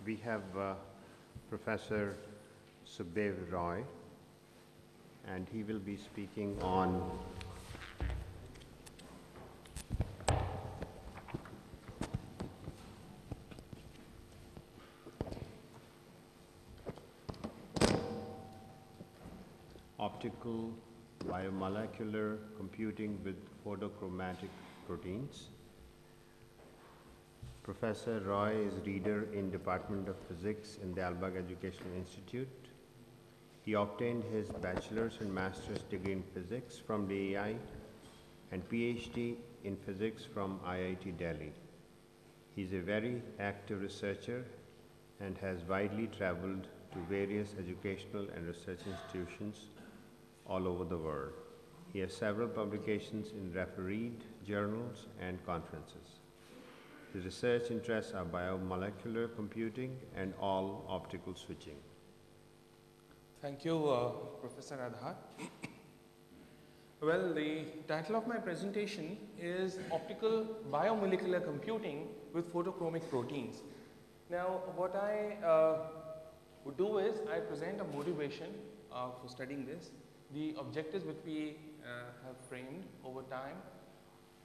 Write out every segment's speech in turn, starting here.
We have Professor Sukhdev Roy, and he will be speaking on optical biomolecular computing with photochromatic proteins. Professor Roy is reader in Department of Physics in the Albag Educational Institute. He obtained his bachelor's and master's degree in physics from DEI and PhD in physics from IIT Delhi. He is a very active researcher and has widely traveled to various educational and research institutions all over the world. He has several publications in refereed journals and conferences. His research interests are biomolecular computing and all optical switching. Thank you, Professor Adhar. Well, the title of my presentation is Optical Biomolecular Computing with Photochromic Proteins. Now, what I would do is I present a motivation for studying this, the objectives which we have framed over time,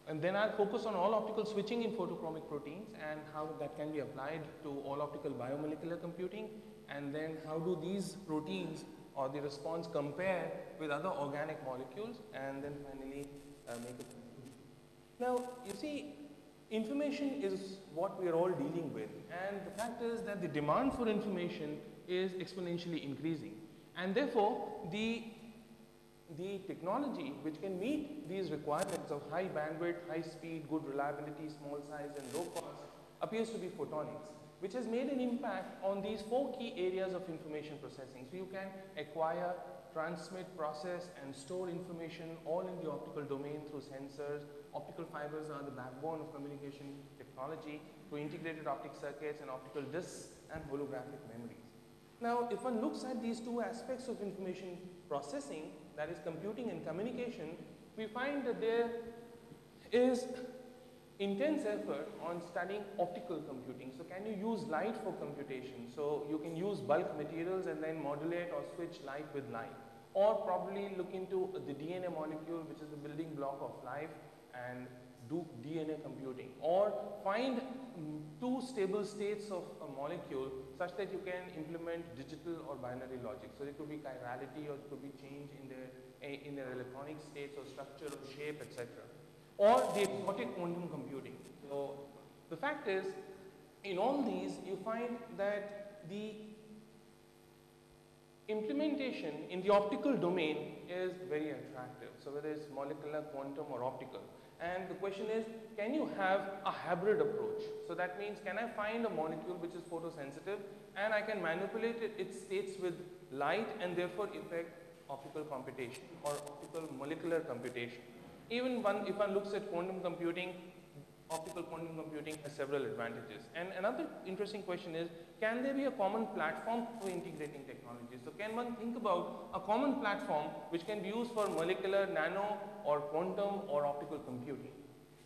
and then I'll focus on all optical switching in photochromic proteins and how that can be applied to all optical biomolecular computing, and then how do these proteins or the response compare with other organic molecules, and then finally make a conclusion. Now, you see, information is what we are all dealing with, and the fact is that the demand for information is exponentially increasing, and therefore the technology which can meet these requirements of high bandwidth, high speed, good reliability, small size and low cost appears to be photonics, which has made an impact on these four key areas of information processing. So you can acquire, transmit, process and store information all in the optical domain through sensors. Optical fibers are the backbone of communication technology through integrated optic circuits and optical disks and holographic memories. Now, if one looks at these two aspects of information processing, that is computing and communication, we find that there is intense effort on studying optical computing. So can you use light for computation? So you can use bulk materials and then modulate or switch light with light. Or probably look into the DNA molecule, which is the building block of life, and do DNA computing. Or find two stable states of a molecule such that you can implement digital or binary logic. So it could be chirality, or it could be change in their electronic states or structure or shape, etc. Or the exotic quantum computing. So the fact is, in all these, you find that the implementation in the optical domain is very attractive. So whether it's molecular, quantum or optical. And the question is, can you have a hybrid approach? So that means, can I find a molecule which is photosensitive and I can manipulate its states with light and therefore effect optical computation or optical molecular computation? Even if one looks at quantum computing, optical quantum computing has several advantages. And another interesting question is, can there be a common platform for integrating technologies? So can one think about a common platform which can be used for molecular, nano or quantum or optical computing?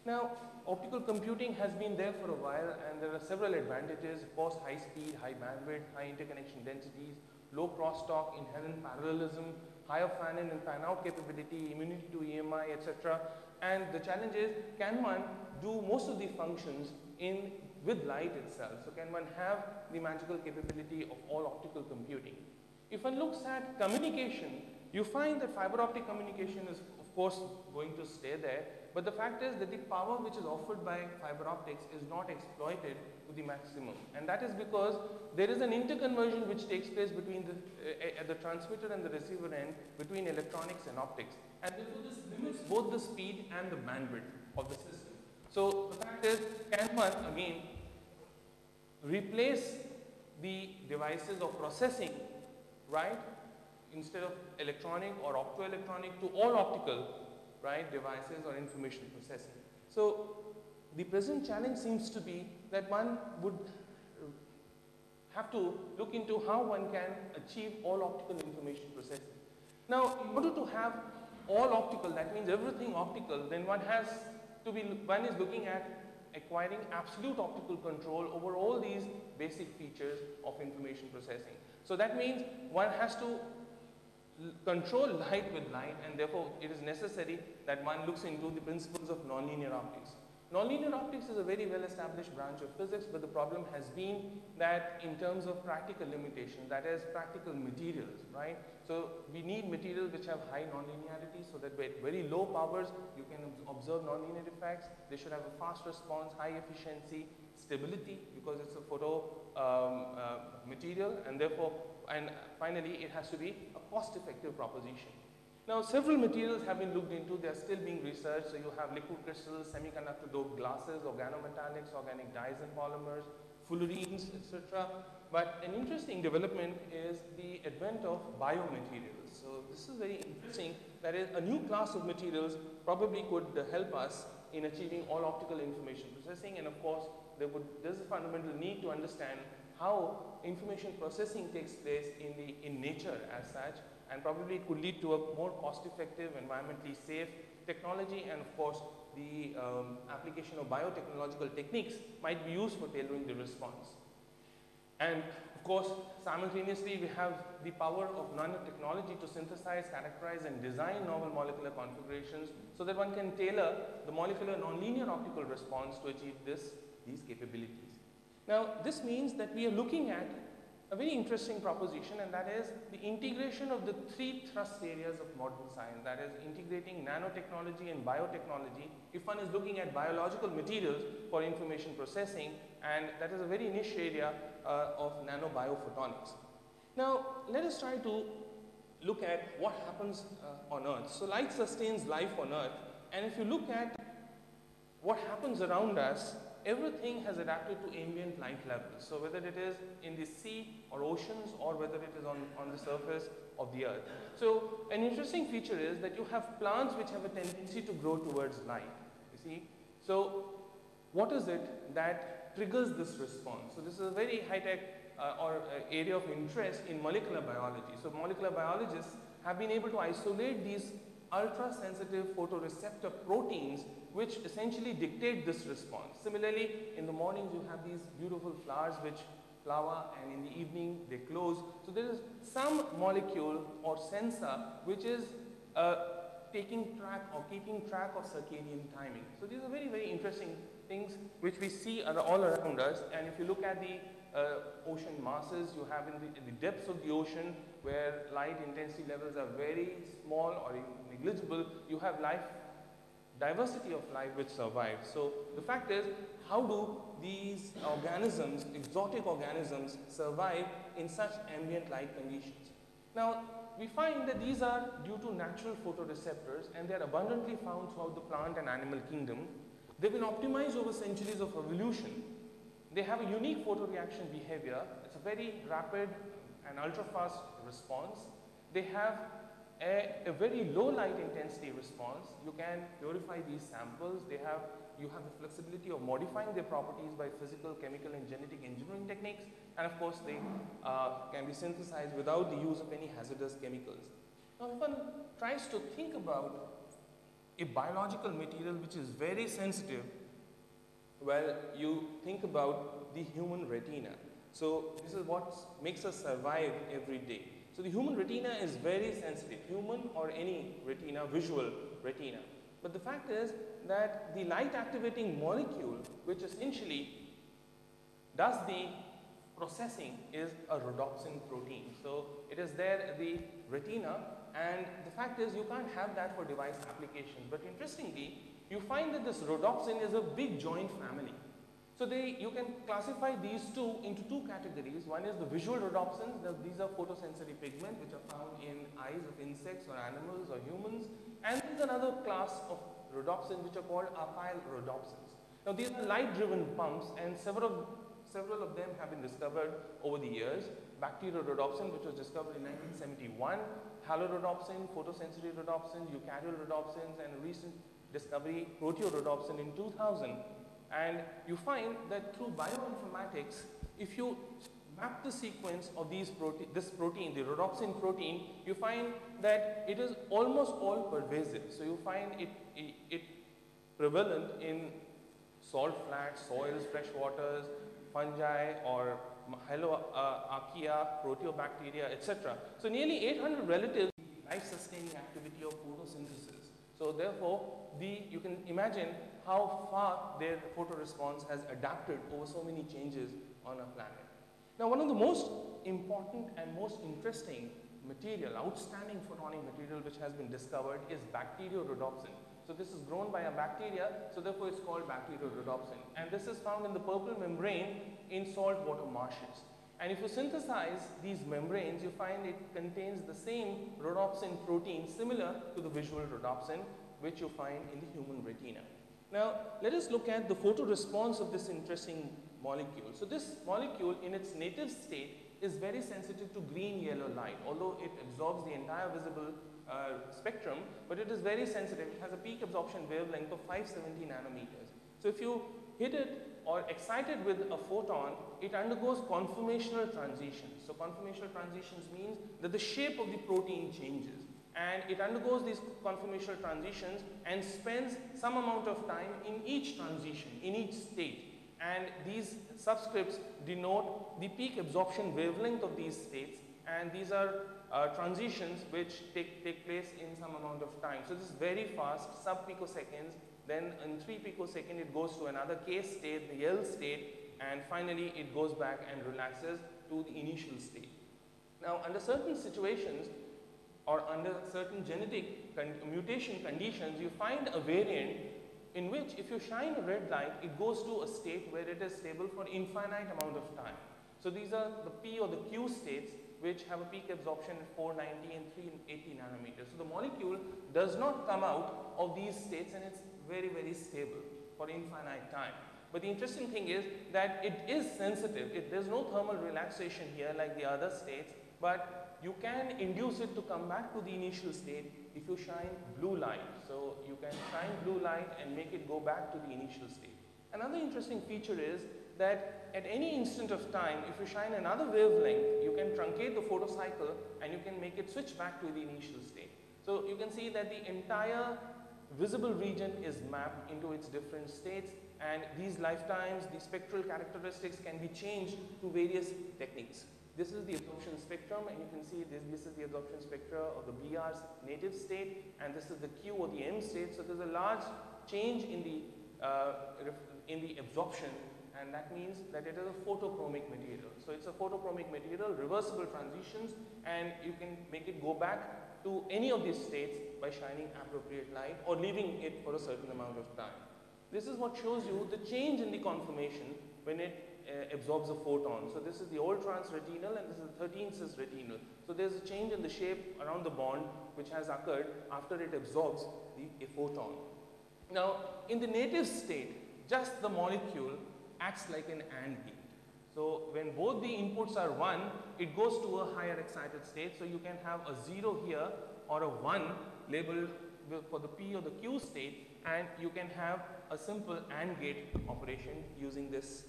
Now, optical computing has been there for a while, and there are several advantages. Of course, high speed, high bandwidth, high interconnection densities, low crosstalk, inherent parallelism, higher fan-in and fan-out capability, immunity to EMI, etc. And the challenge is, can one do most of the functions with light itself? So can one have the magical capability of all optical computing? If one looks at communication, you find that fiber optic communication is of course going to stay there, but the fact is that the power which is offered by fiber optics is not exploited to the maximum, and that is because there is an interconversion which takes place between at the transmitter and the receiver end between electronics and optics, and therefore this limits both the speed and the bandwidth of the system. So the fact is, can one again replace the devices of processing, right, instead of electronic or optoelectronic to all optical, right, devices or information processing? So the present challenge seems to be that one would have to look into how one can achieve all optical information processing. Now, in order to have all optical, that means everything optical, then one is looking at acquiring absolute optical control over all these basic features of information processing. So that means one has to control light with light, and therefore it is necessary that one looks into the principles of nonlinear optics. Nonlinear optics is a very well established branch of physics, but the problem has been that in terms of practical limitation, that is practical materials, right? So we need materials which have high nonlinearity so that at very low powers you can observe nonlinear effects. They should have a fast response, high efficiency, stability because it's a photo material, and therefore, and finally it has to be a cost-effective proposition. Now, several materials have been looked into. They are still being researched. So you have liquid crystals, semiconductor doped glasses, organometallics, organic dyes and polymers, fullerenes, etc. But an interesting development is the advent of biomaterials. So this is very interesting. That is, a new class of materials probably could help us in achieving all optical information processing. And of course, there's a fundamental need to understand how information processing takes place in nature as such, and probably it could lead to a more cost-effective, environmentally safe technology, and of course the application of biotechnological techniques might be used for tailoring the response. And of course, simultaneously we have the power of nanotechnology to synthesize, characterize and design novel molecular configurations so that one can tailor the molecular nonlinear optical response to achieve these capabilities. Now, this means that we are looking at a very interesting proposition, and that is the integration of the three thrust areas of modern science, that is integrating nanotechnology and biotechnology if one is looking at biological materials for information processing, and that is a very niche area of nanoBiophotonics. Now, let us try to look at what happens on Earth. So light sustains life on Earth, and if you look at what happens around us, everything has adapted to ambient light levels. So whether it is in the sea or oceans, or whether it is on the surface of the earth. So an interesting feature is that you have plants which have a tendency to grow towards light, you see. So what is it that triggers this response? So this is a very high-tech area of interest in molecular biology. So molecular biologists have been able to isolate these ultra-sensitive photoreceptor proteins which essentially dictate this response. Similarly, in the mornings you have these beautiful flowers which flower, and in the evening they close. So there is some molecule or sensor which is taking track or keeping track of circadian timing. So these are very, very interesting things which we see all around us. And if you look at the ocean masses, you have in the depths of the ocean where light intensity levels are very small or negligible, you have diversity of life which survives. So the fact is, how do these organisms, exotic organisms, survive in such ambient light conditions? Now, we find that these are due to natural photoreceptors, and they are abundantly found throughout the plant and animal kingdom. They've been optimized over centuries of evolution. They have a unique photoreaction behavior. It's a very rapid and ultra-fast response. They have a very low light intensity response. You can purify these samples. You have the flexibility of modifying their properties by physical, chemical and genetic engineering techniques. And of course, they can be synthesized without the use of any hazardous chemicals. Now, if one tries to think about a biological material which is very sensitive, well, you think about the human retina. So this is what makes us survive every day. So the human retina is very sensitive, human or any retina, visual retina. But the fact is that the light activating molecule, which essentially does the processing, is a rhodopsin protein. So it is there at the retina, and the fact is you can't have that for device application. But interestingly, you find that this rhodopsin is a big joint family. So you can classify these two into two categories. One is the visual rhodopsins. These are photosensory pigment which are found in eyes of insects or animals or humans. And there's another class of rhodopsins which are called acyl rhodopsins. Now these are light-driven pumps, and several of them have been discovered over the years. Bacterial rhodopsin, which was discovered in 1971, halorhodopsin, photosensory rhodopsin, eukaryotic rhodopsins, and a recent discovery, proteorhodopsin in 2000. And you find that through bioinformatics, if you map the sequence of this protein, the rhodopsin protein, you find that it is almost all pervasive. So you find it prevalent in salt flats, soils, fresh waters, fungi or Hyloarchaea, proteobacteria, etc. So nearly 800 relatives life-sustaining activity of photosynthesis. So therefore, you can imagine how far their photoresponse has adapted over so many changes on a planet. Now, one of the most important and most interesting material, outstanding photonic material which has been discovered is Bacterial Rhodopsin. So this is grown by a bacteria, so therefore it's called Bacterial Rhodopsin. And this is found in the purple membrane in saltwater marshes. And if you synthesize these membranes, you find it contains the same rhodopsin protein similar to the visual rhodopsin, which you find in the human retina. Now, let us look at the photoresponse of this interesting molecule. So this molecule in its native state is very sensitive to green-yellow light, although it absorbs the entire visible spectrum, but it is very sensitive. It has a peak absorption wavelength of 570 nanometers. So if you hit it or excite it with a photon, it undergoes conformational transitions. So conformational transitions means that the shape of the protein changes, and it undergoes these conformational transitions and spends some amount of time in each transition, in each state. And these subscripts denote the peak absorption wavelength of these states, and these are transitions which take place in some amount of time. So this is very fast, sub-picoseconds. Then in 3 picoseconds it goes to another K state, the L state, and finally it goes back and relaxes to the initial state. Now, under certain situations or under certain genetic mutation conditions, you find a variant in which if you shine a red light, it goes to a state where it is stable for infinite amount of time. So these are the P or the Q states which have a peak absorption at 490 and 380 nanometers. So the molecule does not come out of these states, and it's very, very stable for infinite time. But the interesting thing is that it is sensitive. There's no thermal relaxation here like the other states, but you can induce it to come back to the initial state if you shine blue light. So you can shine blue light and make it go back to the initial state. Another interesting feature is that at any instant of time, if you shine another wavelength, you can truncate the photocycle and you can make it switch back to the initial state. So you can see that the entire visible region is mapped into its different states, and these lifetimes, the spectral characteristics can be changed to various techniques. This is the absorption spectrum, and you can see this is the absorption spectra of the BR's native state, and this is the Q or the M state. So there's a large change in the absorption, and that means that it is a photochromic material. So it's a photochromic material, reversible transitions, and you can make it go back to any of these states by shining appropriate light or leaving it for a certain amount of time. This is what shows you the change in the conformation when it absorbs a photon. So this is the old transretinal and this is the 13 cis retinal. So there's a change in the shape around the bond which has occurred after it absorbs a photon. Now, in the native state, just the molecule acts like an AND gate. So when both the inputs are 1, it goes to a higher excited state. So you can have a 0 here or a 1 labeled for the P or the Q state, and you can have a simple AND gate operation using this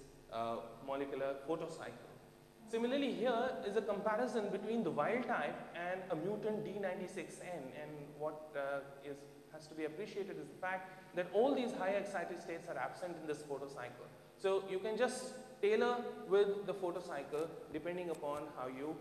molecular photocycle. Similarly, here is a comparison between the wild type and a mutant D96N, and what has to be appreciated is the fact that all these high excited states are absent in this photocycle. So you can just tailor with the photocycle depending upon how you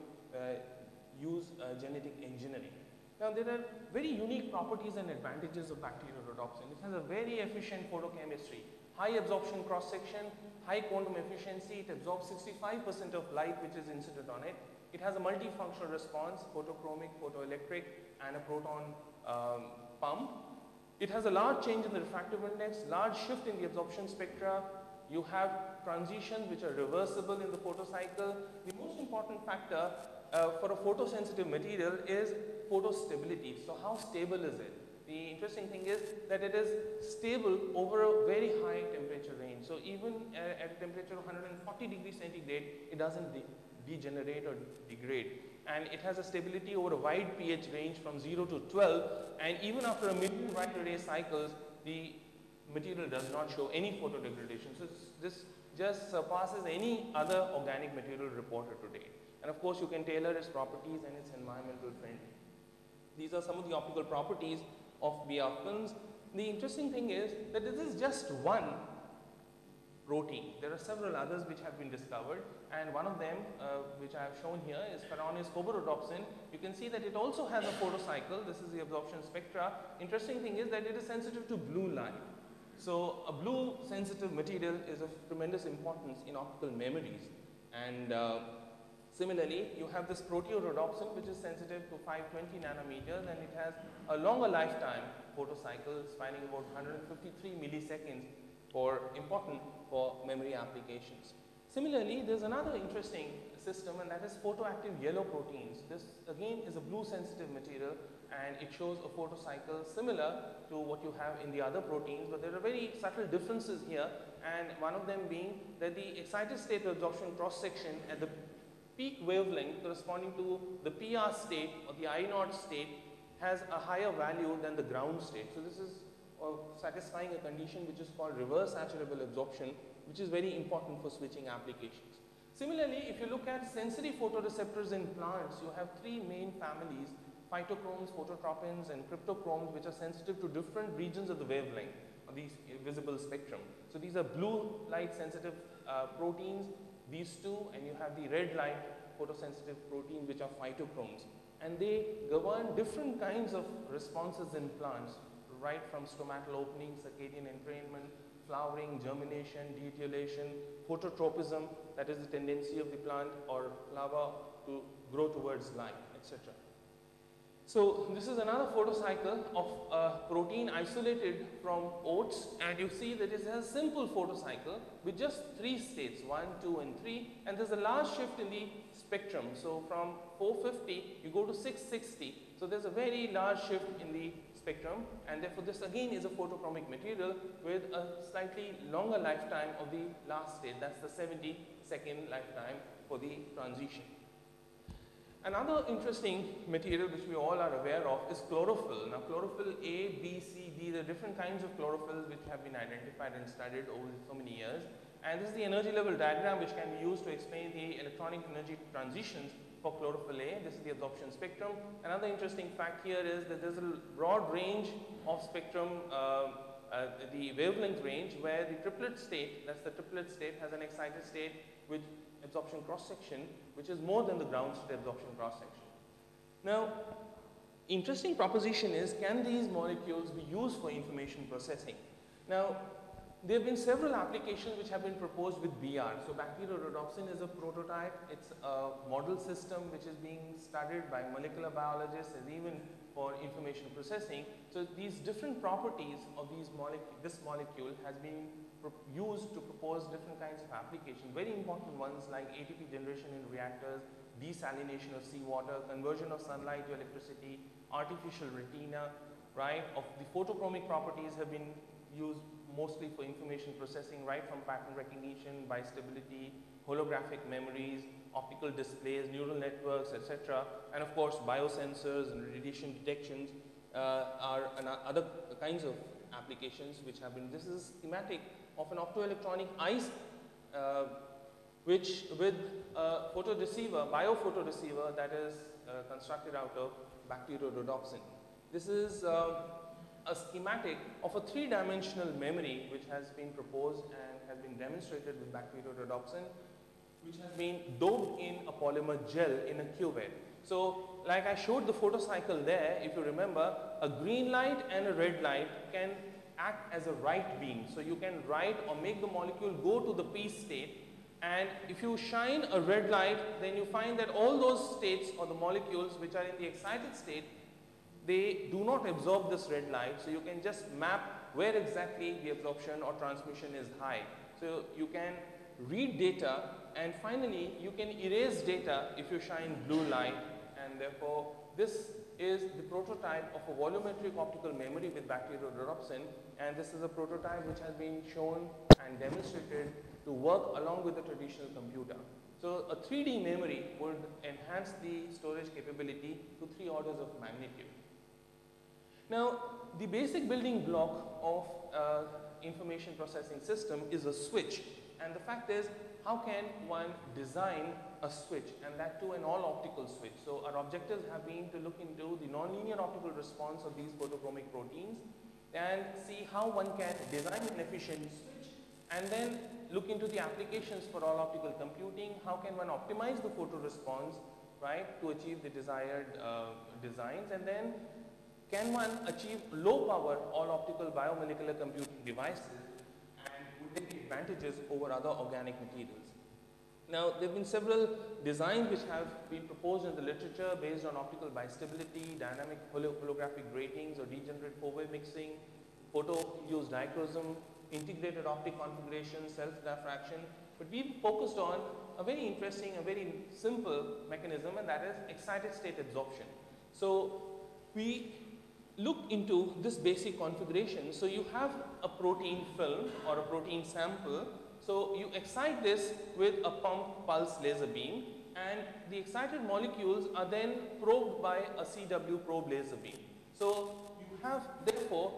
use genetic engineering. Now, there are very unique properties and advantages of Bacterial Rhodopsin. It has a very efficient photochemistry, high absorption cross-section, high quantum efficiency. It absorbs 65% of light which is incident on it. It has a multifunctional response, photochromic, photoelectric, and a proton pump. It has a large change in the refractive index, large shift in the absorption spectra. You have transitions which are reversible in the photocycle. The most important factor for a photosensitive material is photostability. So how stable is it? The interesting thing is that it is stable over a very high temperature range. So even at a temperature of 140 degrees centigrade, it doesn't degenerate or degrade. And it has a stability over a wide pH range from 0 to 12. And even after a million light array cycles, the material does not show any photodegradation. So this just surpasses any other organic material reported to date. And of course, you can tailor its properties and its environmental friendly. These are some of the optical properties of BR films. The interesting thing is that this is just one protein. There are several others which have been discovered, and one of them which I have shown here is Photoresponse. You can see that it also has a photocycle. This is the absorption spectra. Interesting thing is that it is sensitive to blue light. So a blue sensitive material is of tremendous importance in optical memories. And similarly, you have this Proteorhodopsin, which is sensitive to 520 nanometers, and it has a longer lifetime photocycle spanning about 153 milliseconds, important for memory applications. Similarly, there's another interesting system, and that is photoactive yellow proteins. This again is a blue sensitive material, and it shows a photocycle similar to what you have in the other proteins, but there are very subtle differences here, and one of them being that the excited state absorption cross section at the peak wavelength corresponding to the PR state or the I0 state has a higher value than the ground state. So this is satisfying a condition which is called reverse saturable absorption, which is very important for switching applications. Similarly, if you look at sensory photoreceptors in plants, you have three main families: phytochromes, phototropins, and cryptochromes, which are sensitive to different regions of the wavelength of the visible spectrum. So these are blue light sensitive proteins, these two, and you have the red light photosensitive proteins, which are phytochromes. And they govern different kinds of responses in plants, right from stomatal opening, circadian entrainment, flowering, germination, deetiolation, phototropism, that is the tendency of the plant or flower to grow towards light, etc. So this is another photocycle of a protein isolated from oats, and you see that it has a simple photocycle with just three states, 1, 2, and 3, and there's a large shift in the spectrum. So from 450 you go to 660, so there's a very large shift in the spectrum, and therefore this again is a photochromic material with a slightly longer lifetime of the last state. That's the 70-second lifetime for the transition. Another interesting material which we all are aware of is chlorophyll. Now chlorophyll A, B, C, D, there are different kinds of chlorophylls which have been identified and studied over so many years. And this is the energy level diagram which can be used to explain the electronic energy transitions for chlorophyll A. This is the absorption spectrum. Another interesting fact here is that there's a broad range of spectrum, the wavelength range, where the triplet state, that's the triplet state, has an excited state with absorption cross section which is more than the ground state absorption cross section. Now, interesting proposition is, can these molecules be used for information processing? Now, there have been several applications which have been proposed with BR. So Bacteriodopsin is a prototype. It's a model system which is being studied by molecular biologists and even for information processing. So these different properties of this molecule has been used to propose different kinds of applications. Very important ones like ATP generation in reactors, desalination of seawater, conversion of sunlight to electricity, artificial retina, right? Of the photochromic properties have been used mostly for information processing, right from pattern recognition, bistability, holographic memories, optical displays, neural networks, etc. And of course, biosensors and radiation detections are other kinds of applications which have been. This is schematic of an optoelectronic ICE which with a photoreceiver, biophotoreceiver that is constructed out of Bacteriodopsin. This is a schematic of a three-dimensional memory which has been proposed and has been demonstrated with Bacteriodopsin, which has been doped in a polymer gel in a cuvette. So, like I showed the photocycle there, if you remember, a green light and a red light can act as a right beam. So you can write or make the molecule go to the P state, and if you shine a red light, then you find that all those states or the molecules which are in the excited state, they do not absorb this red light, so you can just map where exactly the absorption or transmission is high. So you can read data, and finally you can erase data if you shine blue light, and therefore this is the prototype of a volumetric optical memory with Bacteriodopsin, and this is a prototype which has been shown and demonstrated to work along with the traditional computer. So a 3D memory would enhance the storage capability to 3 orders of magnitude. Now, the basic building block of information processing system is a switch, and the fact is, how can one design a switch, and that too an all-optical switch? So our objectives have been to look into the nonlinear optical response of these photochromic proteins and see how one can design an efficient switch and then look into the applications for all optical computing. How can one optimize the photoresponse, right, to achieve the desired designs, and then can one achieve low power all optical biomolecular computing devices, and would they be advantages over other organic materials? Now, there have been several designs which have been proposed in the literature based on optical bistability, dynamic holographic gratings or degenerate four-way mixing, photo-induced dichroism, integrated optic configuration, self-diffraction. But we focused on a very interesting, a very simple mechanism, and that is excited state absorption. So we look into this basic configuration. So you have a protein film or a protein sample. So you excite this with a pump pulse laser beam, and the excited molecules are then probed by a CW probe laser beam. So you have therefore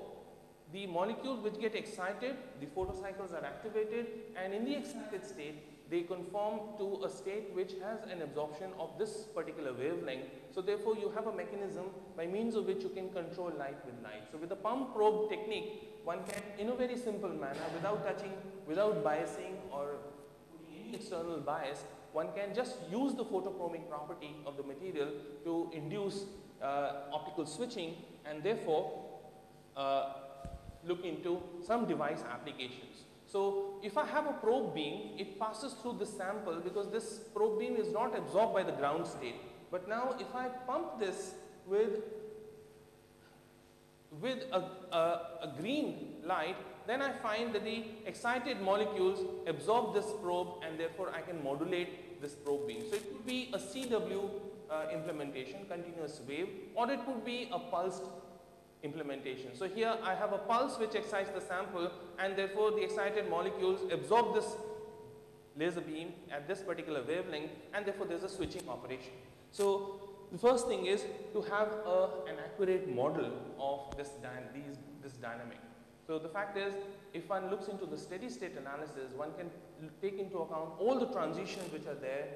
the molecules which get excited, the photocycles are activated, and in the excited state they conform to a state which has an absorption of this particular wavelength. So therefore you have a mechanism by means of which you can control light with light. So with the pump probe technique, one can, in a very simple manner, without touching, without biasing or putting any external bias, one can just use the photochromic property of the material to induce optical switching, and therefore look into some device applications. So if I have a probe beam, it passes through this sample because this probe beam is not absorbed by the ground state. But now if I pump this with a green light, then I find that the excited molecules absorb this probe, and therefore I can modulate this probe beam. So it could be a CW implementation, continuous wave, or it could be a pulsed implementation. So here I have a pulse which excites the sample, and therefore the excited molecules absorb this laser beam at this particular wavelength, and therefore there is a switching operation. So the first thing is to have an accurate model of this dynamic. So the fact is, if one looks into the steady state analysis, one can take into account all the transitions which are there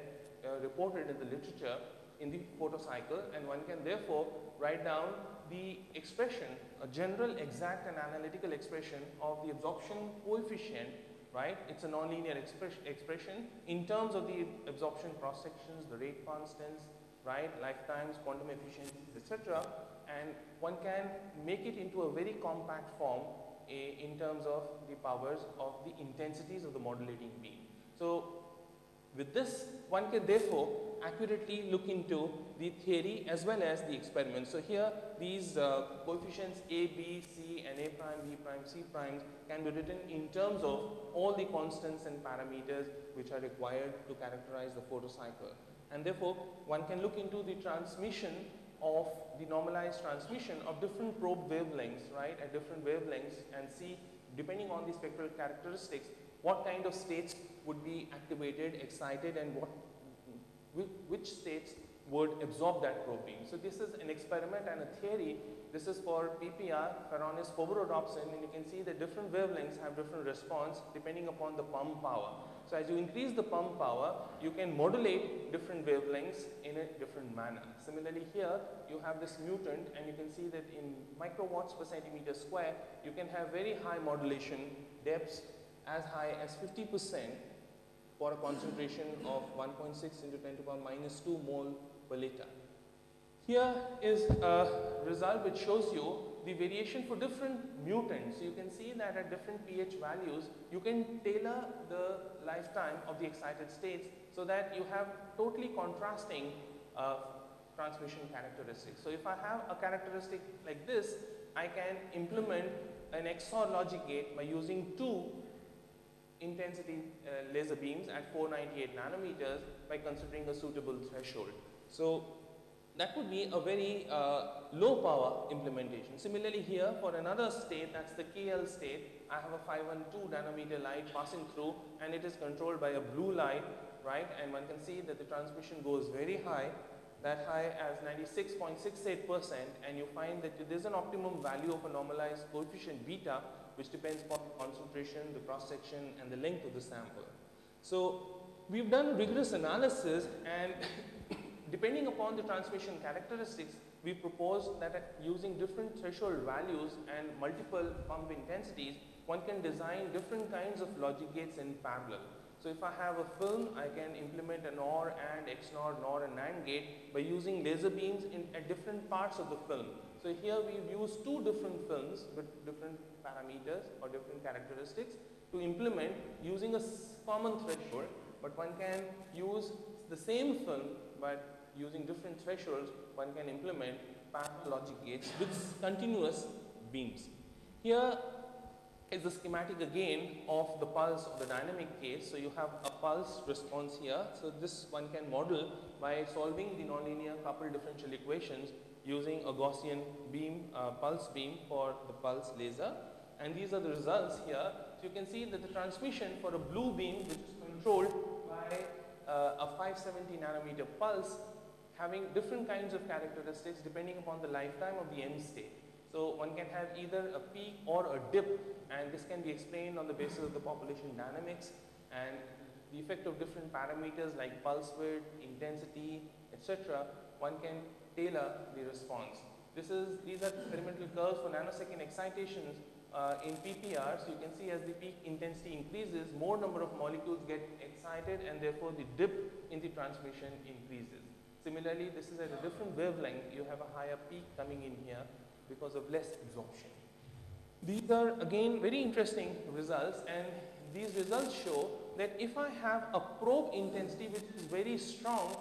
reported in the literature in the photocycle, and one can therefore write down the expression, a general, exact and analytical expression of the absorption coefficient, right? It's a nonlinear expression in terms of the absorption cross sections, the rate constants, right, lifetimes, quantum efficiencies, etc. And one can make it into a very compact form in terms of the powers of the intensities of the modulating beam. So with this, one can therefore accurately look into the theory as well as the experiment. So here these coefficients A, B, C and A prime, B prime, C primes can be written in terms of all the constants and parameters which are required to characterize the photocycle. And therefore, one can look into the transmission of the normalized transmission of different probe wavelengths, right, at different wavelengths, and see, depending on the spectral characteristics, what kind of states would be activated, excited, and which states would absorb that probe beam. So this is an experiment and a theory. This is for PPR, Photoresponse, Photoreceptors, and you can see that different wavelengths have different response depending upon the pump power. So as you increase the pump power, you can modulate different wavelengths in a different manner. Similarly here, you have this mutant, and you can see that in microwatts per centimeter square, you can have very high modulation depths as high as 50% for a concentration of 1.6 into 10 to the power minus 2 mole per liter. Here is a result which shows you the variation for different mutants. So you can see that at different pH values, you can tailor the lifetime of the excited states so that you have totally contrasting transmission characteristics. So if I have a characteristic like this, I can implement an XOR logic gate by using two intensity laser beams at 498 nanometers by considering a suitable threshold. So that would be a very low power implementation. Similarly here, for another state, that's the KL state, I have a 512 nanometer light passing through, and it is controlled by a blue light, right? And one can see that the transmission goes very high, that high as 96.68%, and you find that there is an optimum value of a normalized coefficient beta, which depends upon the concentration, the cross section, and the length of the sample. So we've done rigorous analysis, and depending upon the transmission characteristics, we propose that using different threshold values and multiple pump intensities, one can design different kinds of logic gates in parallel. So if I have a film, I can implement an OR, AND, XNOR, NOR and NAND gate by using laser beams at different parts of the film. So here we've used two different films with different parameters or different characteristics to implement using a common threshold, but one can use the same film but using different thresholds, one can implement parallel logic gates with continuous beams. Here is the schematic again of the pulse of the dynamic case. So you have a pulse response here. So this one can model by solving the nonlinear coupled differential equations using a Gaussian beam, pulse beam for the pulse laser. And these are the results here. So you can see that the transmission for a blue beam, which is controlled by a 570 nanometer pulse, having different kinds of characteristics depending upon the lifetime of the M state. So one can have either a peak or a dip, and this can be explained on the basis of the population dynamics and the effect of different parameters like pulse width, intensity, etc. One can tailor the response. These are experimental curves for nanosecond excitations in PPR. So you can see as the peak intensity increases, more number of molecules get excited and therefore the dip in the transmission increases. Similarly, this is at a different wavelength. You have a higher peak coming in here because of less absorption. These are again very interesting results, and these results show that if I have a probe intensity which is very strong,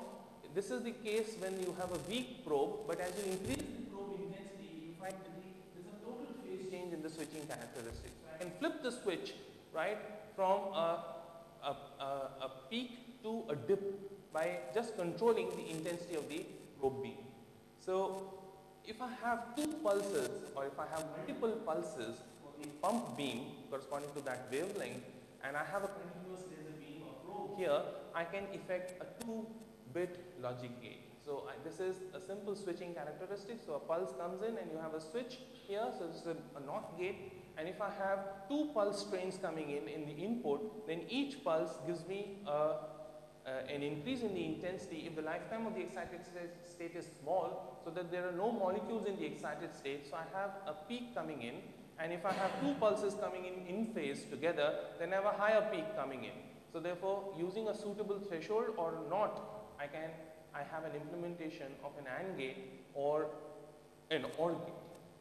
this is the case when you have a weak probe, but as you increase the probe intensity, you find that there's a total phase change in the switching characteristics. So I can flip the switch, right, from a peak to a dip by just controlling the intensity of the probe beam. So if I have two pulses, or if I have multiple pulses for the pump beam corresponding to that wavelength, and I have a continuous laser beam or probe here, I can effect a 2-bit logic gate. So this is a simple switching characteristic. So a pulse comes in and you have a switch here, so this is a NOT gate, and if I have two pulse strains coming in the input, then each pulse gives me an increase in the intensity if the lifetime of the excited state is small, so that there are no molecules in the excited state. So I have a peak coming in, and if I have two pulses coming in phase together, then I have a higher peak coming in. So therefore, using a suitable threshold or not, I have an implementation of an AND gate or an OR gate.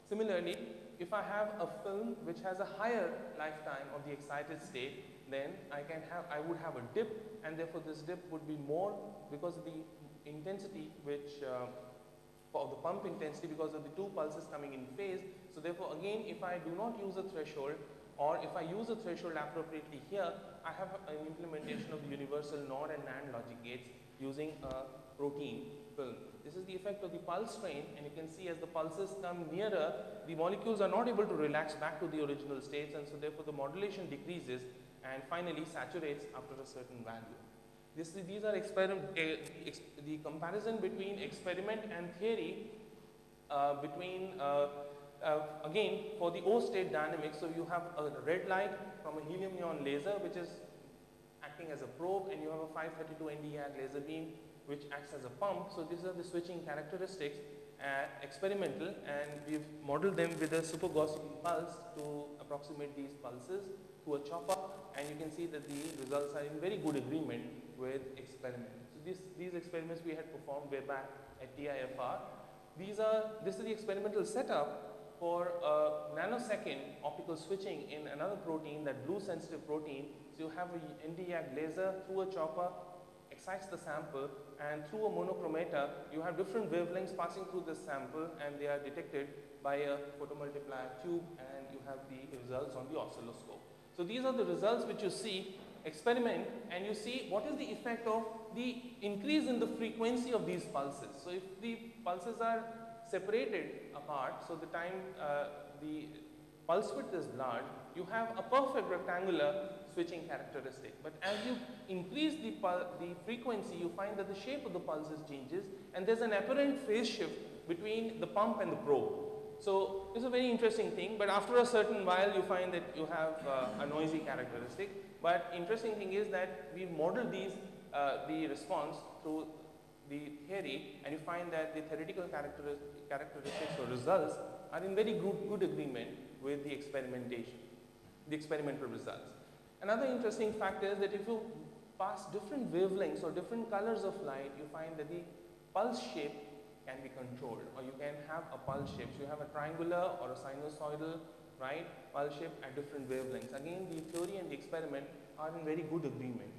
Similarly, if I have a film which has a higher lifetime of the excited state, then I would have a dip, and therefore this dip would be more because of the intensity of the pump intensity, because of the two pulses coming in phase. So therefore again, if I do not use a threshold, or if I use a threshold appropriately here, I have an implementation of the universal NOR and NAND logic gates using a protein film. This is the effect of the pulse strain, and you can see as the pulses come nearer, the molecules are not able to relax back to the original states, and so therefore the modulation decreases and finally saturates after a certain value. These are the comparison between experiment and theory again for the O state dynamics. So you have a red light from a helium neon laser which is acting as a probe, and you have a 532 Nd:YAG laser beam which acts as a pump. So these are the switching characteristics, experimental, and we've modeled them with a super Gaussian pulse to approximate these pulses to a chopper, and you can see that the results are in very good agreement with experiment. So these experiments we had performed way back at TIFR. This is the experimental setup for a nanosecond optical switching in another protein, that blue sensitive protein. So you have a Nd:YAG laser through a chopper, excites the sample, and through a monochromata you have different wavelengths passing through this sample, and they are detected by a photomultiplier tube, and you have the results on the oscilloscope. So these are the results which you see, experiment, and you see what is the effect of the increase in the frequency of these pulses. So if the pulses are separated apart, so the time the pulse width is large, you have a perfect rectangular switching characteristic. But as you increase the frequency, you find that the shape of the pulses changes, and there's an apparent phase shift between the pump and the probe. So it's a very interesting thing, but after a certain while you find that you have a noisy characteristic. But interesting thing is that we modeled the response through the theory, and you find that the theoretical characteristics or results are in very good agreement with the experimentation. the experimental results. Another interesting fact is that if you pass different wavelengths or different colors of light, you find that the pulse shape can be controlled, or you can have a pulse shape. So you have a triangular or a sinusoidal, right, pulse shape at different wavelengths. Again, the theory and the experiment are in very good agreement.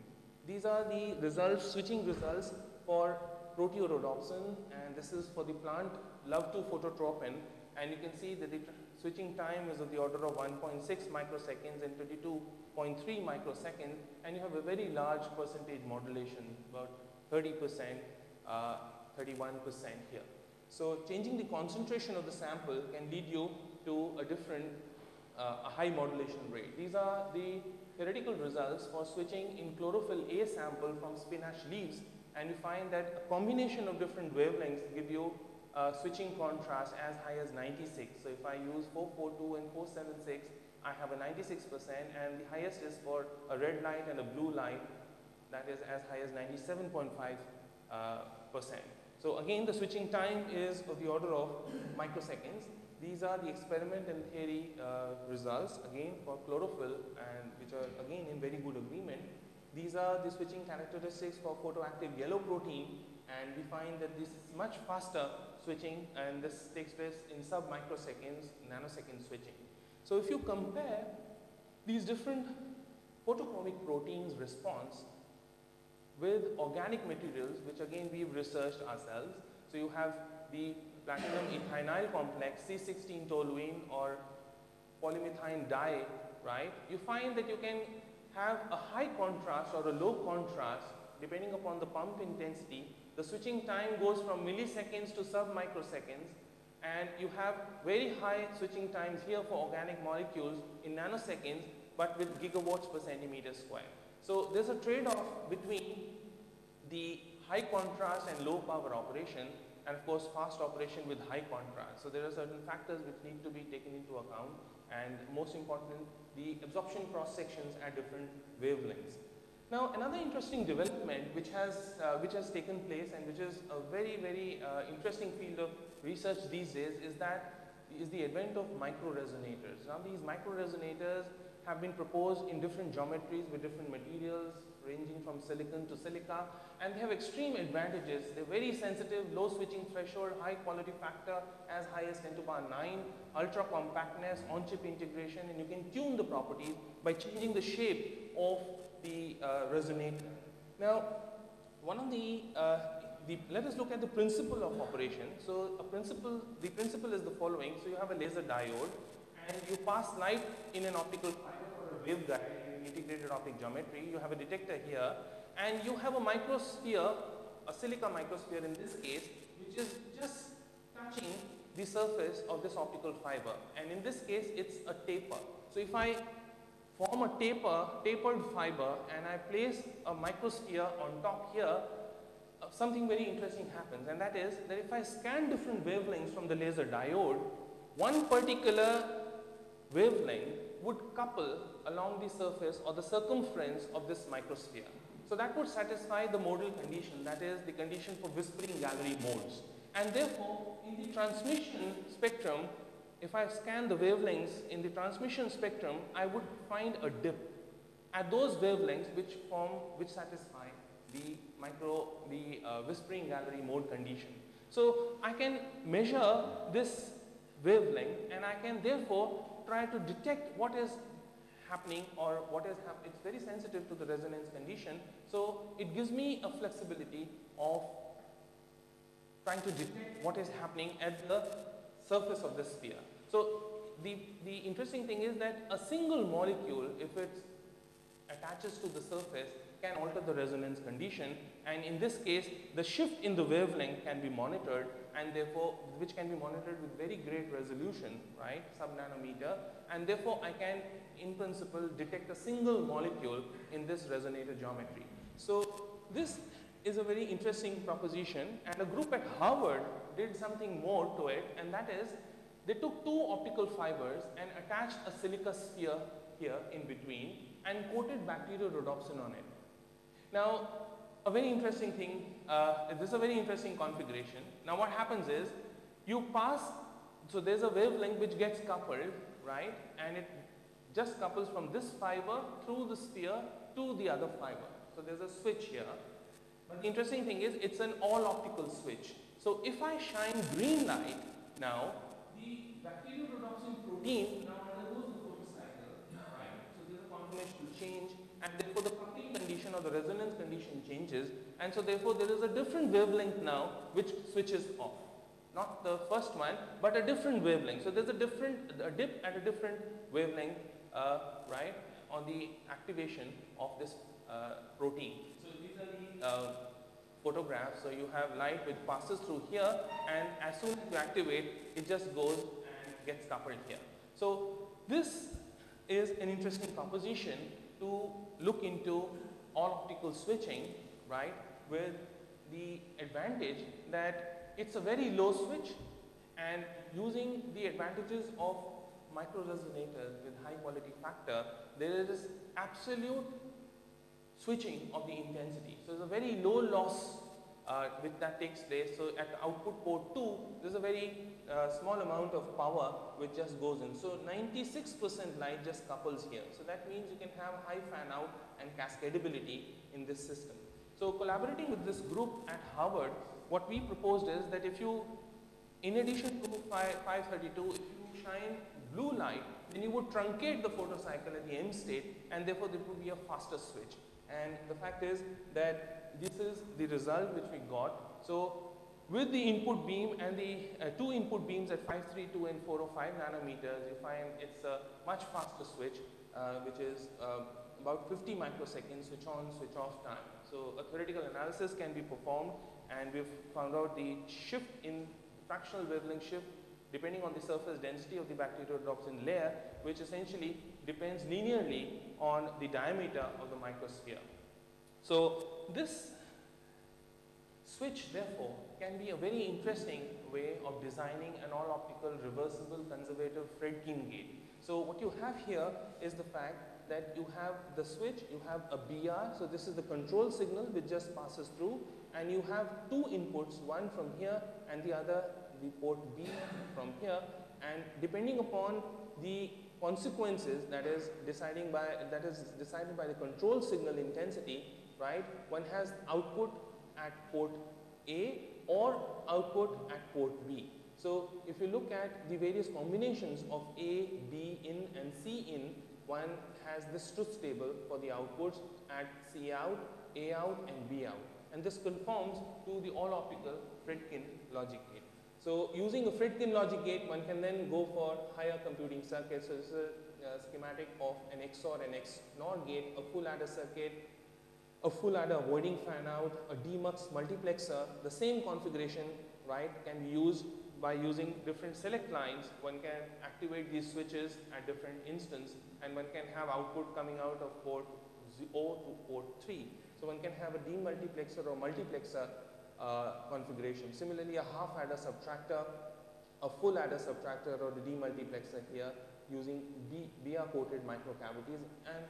These are the results, switching results for Proteorhodopsin, and this is for the plant love-to phototropin, and you can see that the switching time is of the order of 1.6 microseconds and 22.3 microseconds, and you have a very large percentage modulation, about 30%, 31% here. So changing the concentration of the sample can lead you to a different, a high modulation rate. These are the theoretical results for switching in chlorophyll A sample from spinach leaves, and you find that a combination of different wavelengths give you switching contrast as high as 96. So if I use 442 and 476, I have a 96%, and the highest is for a red light and a blue light, that is as high as 97.5%. So again, the switching time is of the order of microseconds. These are the experiment and theory results, again for chlorophyll, and which are again in very good agreement. These are the switching characteristics for photoactive yellow protein, and we find that this is much faster switching, and this takes place in sub-microseconds, nanosecond switching. So if you compare these different photochromic proteins response with organic materials, which again we've researched ourselves. So you have the platinum ethinyl complex, C16 toluene or polymethyne dye, right? You find that you can have a high contrast or a low contrast depending upon the pump intensity. The switching time goes from milliseconds to sub-microseconds, and you have very high switching times here for organic molecules in nanoseconds, but with gigawatts per centimeter square. So there's a trade-off between the high contrast and low power operation, and of course fast operation with high contrast. So there are certain factors which need to be taken into account, and most important, the absorption cross sections at different wavelengths. Now another interesting development which has taken place, and which is a very interesting field of research these days, is the advent of micro-resonators. Now these micro-resonators have been proposed in different geometries with different materials ranging from silicon to silica, and they have extreme advantages. They're very sensitive, low switching threshold, high quality factor as high as 10 to the power 9, ultra compactness, on-chip integration, and you can tune the properties by changing the shape of the resonator. Now, let us look at the principle of operation. So the principle is the following. So you have a laser diode, and you pass light in an optical fiber or a waveguide in integrated optic geometry. You have a detector here, and you have a microsphere, a silica microsphere in this case, which is just touching the surface of this optical fiber, and in this case it's a taper. So if I form a tapered fiber and I place a microsphere on top here, something very interesting happens, and that is that if I scan different wavelengths from the laser diode, one particular wavelength would couple along the surface or the circumference of this microsphere. So that would satisfy the modal condition, that is the condition for whispering gallery modes. And therefore, in the transmission spectrum, if I scan the wavelengths in the transmission spectrum, I would find a dip at those wavelengths which satisfy the whispering gallery mode condition. So I can measure this wavelength, and I can therefore try to detect what is happening or what is happening. It's very sensitive to the resonance condition, so it gives me a flexibility of trying to detect what is happening at the surface of the sphere. So the interesting thing is that a single molecule, if it attaches to the surface, can alter the resonance condition, and in this case the shift in the wavelength can be monitored, and therefore which can be monitored with very great resolution, right, sub-nanometer, and therefore I can in principle detect a single molecule in this resonator geometry. So this is a very interesting proposition, and a group at Harvard did something more to it, and that is they took two optical fibers and attached a silica sphere here in between and coated Bacterial Rhodopsin on it. Now, a very interesting thing, this is a very interesting configuration. Now what happens is, you pass, so there's a wavelength which gets coupled, right, and it just couples from this fiber through the sphere to the other fiber. So there's a switch here. But the interesting thing is it's an all optical switch. So if I shine green light now, the bacterial rhodopsin protein now undergoes the photocycle, right? So there's a conformational change, and therefore the coupling condition or the resonance condition changes, and so therefore there is a different wavelength now which switches off. Not the first one, but a different wavelength. So there's a dip at a different wavelength, right, on the activation of this protein. So these are the photographs. So you have light which passes through here, and as soon as you activate, it just goes and gets coupled here. So this is an interesting proposition to look into all optical switching, right, with the advantage that it's a very low switch, and using the advantages of micro resonators with high quality factor, there is absolute switching of the intensity. So there's a very low loss which that takes place. So at output port 2, there's a very small amount of power which just goes in. So 96% light just couples here. So that means you can have high fan out and cascadability in this system. So collaborating with this group at Harvard, what we proposed is that if you, in addition to 532, if you shine blue light, then you would truncate the photocycle at the end state, and therefore there would be a faster switch. And the fact is that this is the result which we got. So with the input beam and the two input beams at 532 and 405 nanometers, you find it's a much faster switch, which is about 50 microseconds switch on, switch off time. So a theoretical analysis can be performed, and we've found out the shift in fractional wavelength shift depending on the surface density of the bacteriodopsin layer, which essentially depends linearly on the diameter of the microsphere. So this switch, therefore, can be a very interesting way of designing an all-optical reversible conservative Fredkin gate. So what you have here is the fact that you have the switch, you have a BR, so this is the control signal which just passes through, and you have two inputs, one from here and the other, the port B from here, and depending upon the consequences that is decided by the control signal intensity, right, one has output at port A or output at port B. So if you look at the various combinations of A, B in and C in, one has this truth table for the outputs at C out, A out and B out, and this conforms to the all optical Fredkin logic gate. So using a Fredkin logic gate, one can then go for higher computing circuits. So this is a schematic of an XOR and XNOR gate, a full adder circuit, a full adder avoiding fan out, a demux multiplexer. The same configuration, right, can be used by using different select lines. One can activate these switches at different instances, and one can have output coming out of port 0 to port 3. So one can have a demultiplexer or multiplexer configuration. Similarly, a half adder subtractor, a full adder subtractor, or the demultiplexer here using BR coated microcavities, and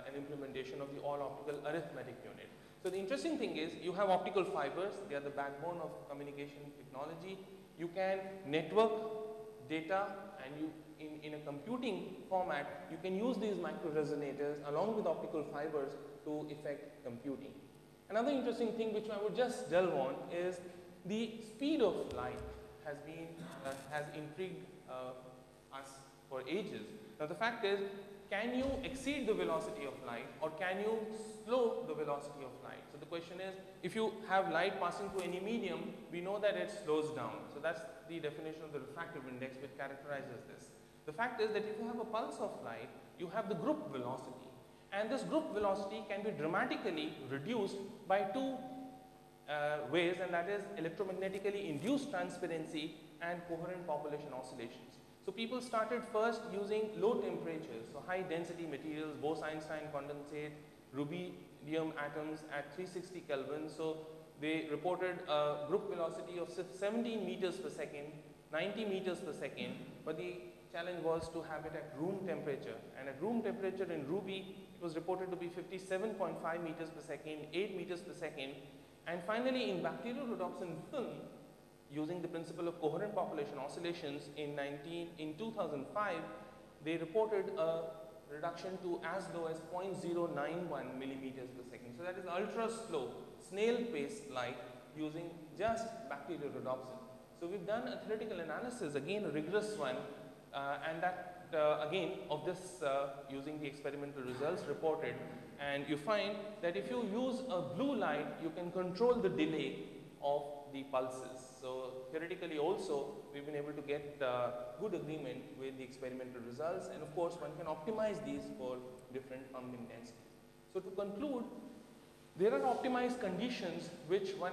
an implementation of the all optical arithmetic unit. So the interesting thing is you have optical fibers, they are the backbone of communication technology. You can network data, and you in a computing format, you can use these micro resonators along with optical fibers to effect computing. Another interesting thing which I would just delve on is the speed of light has intrigued us for ages. Now the fact is, can you exceed the velocity of light, or can you slow the velocity of light? So the question is, if you have light passing through any medium, we know that it slows down. So that's the definition of the refractive index which characterizes this. The fact is that if you have a pulse of light, you have the group velocity. And this group velocity can be dramatically reduced by two ways, and that is electromagnetically induced transparency and coherent population oscillations. So people started first using low temperatures, so high density materials, Bose-Einstein condensate, rubidium atoms at 360 Kelvin. So they reported a group velocity of 17 meters per second, 90 meters per second, but the challenge was to have it at room temperature, and at room temperature in Ruby it was reported to be 57.5 meters per second, 8 meters per second, and finally in bacterial rhodopsin film, using the principle of coherent population oscillations in 2005, they reported a reduction to as low as 0.091 millimeters per second. So that is ultra slow, snail pace light using just bacterial rhodopsin. So we've done a theoretical analysis, again a rigorous one, and that again of this using the experimental results reported, and you find that if you use a blue light, you can control the delay of the pulses. So theoretically also we've been able to get good agreement with the experimental results, and of course one can optimize these for different pump intensity. So to conclude, there are optimized conditions which one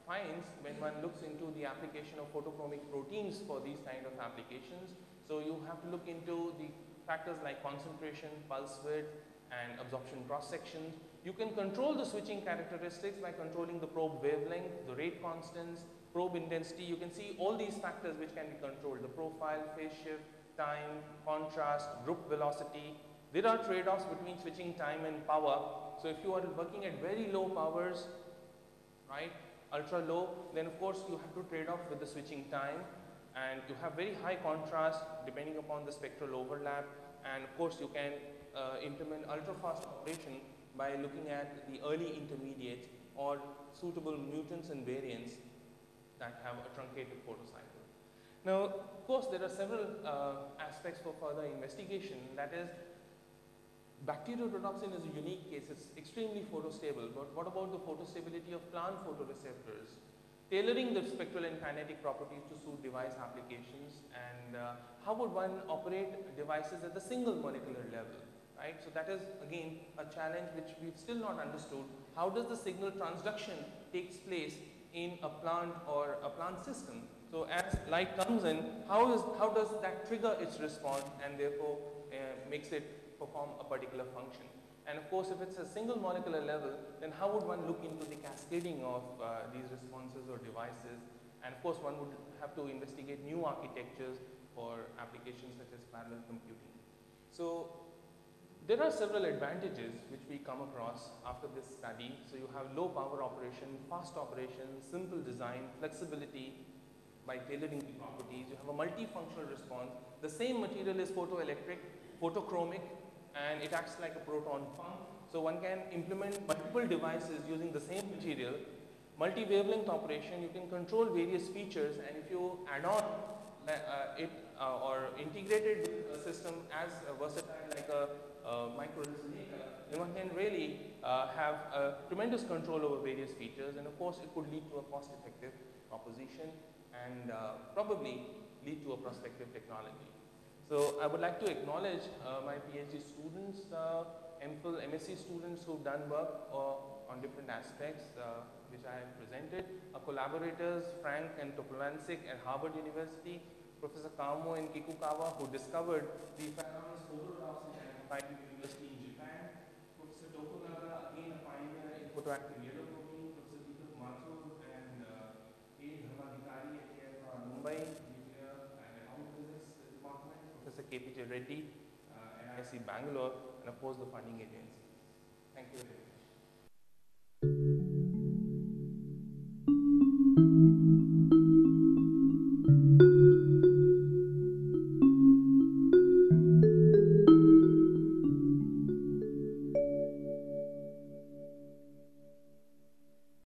finds when one looks into the application of photochromic proteins for these kind of applications. So you have to look into the factors like concentration, pulse width, and absorption cross section. You can control the switching characteristics by controlling the probe wavelength, the rate constants, probe intensity. You can see all these factors which can be controlled: the profile, phase shift, time, contrast, group velocity. There are trade-offs between switching time and power. So if you are working at very low powers, right, ultra low, then of course you have to trade off with the switching time, and you have very high contrast depending upon the spectral overlap, and of course you can implement ultra fast operation by looking at the early intermediates or suitable mutants and variants that have a truncated photocycle. Now of course there are several aspects for further investigation. That is, Bacteriodopsin is a unique case. It's extremely photostable, but what about the photostability of plant photoreceptors? Tailoring the spectral and kinetic properties to suit device applications, and how would one operate devices at the single molecular level, right? So that is again a challenge which we've still not understood. How does the signal transduction takes place in a plant or a plant system? So as light comes in, how does that trigger its response and therefore makes it perform a particular function? And of course, if it's a single molecular level, then how would one look into the cascading of these responses or devices? And of course, one would have to investigate new architectures for applications such as parallel computing. So there are several advantages which we come across after this study. So you have low power operation, fast operation, simple design, flexibility by tailoring the properties. You have a multifunctional response. The same material is photoelectric, photochromic, and it acts like a proton pump. So one can implement multiple devices using the same material. Multi-wavelength operation, you can control various features, and if you add on it or integrate it with a system as versatile like a micro resonator, then one can really have a tremendous control over various features, and of course it could lead to a cost-effective proposition and probably lead to a prospective technology. So I would like to acknowledge my PhD students, MPhil, MSc students who've done work on different aspects which I have presented. Our collaborators, Frank and Topolansik at Harvard University, Professor Kamo and Kikukawa, who discovered the phenomenon Photoresponse at University in Japan. Professor Tokunaga, again a pioneer in photoactive yellow protein. Professor Deepak Mathur and A. Dharmadhikari at Mumbai. Professor KPJ Reddy, NIC Bangalore, and of course the funding agencies. Thank you very much.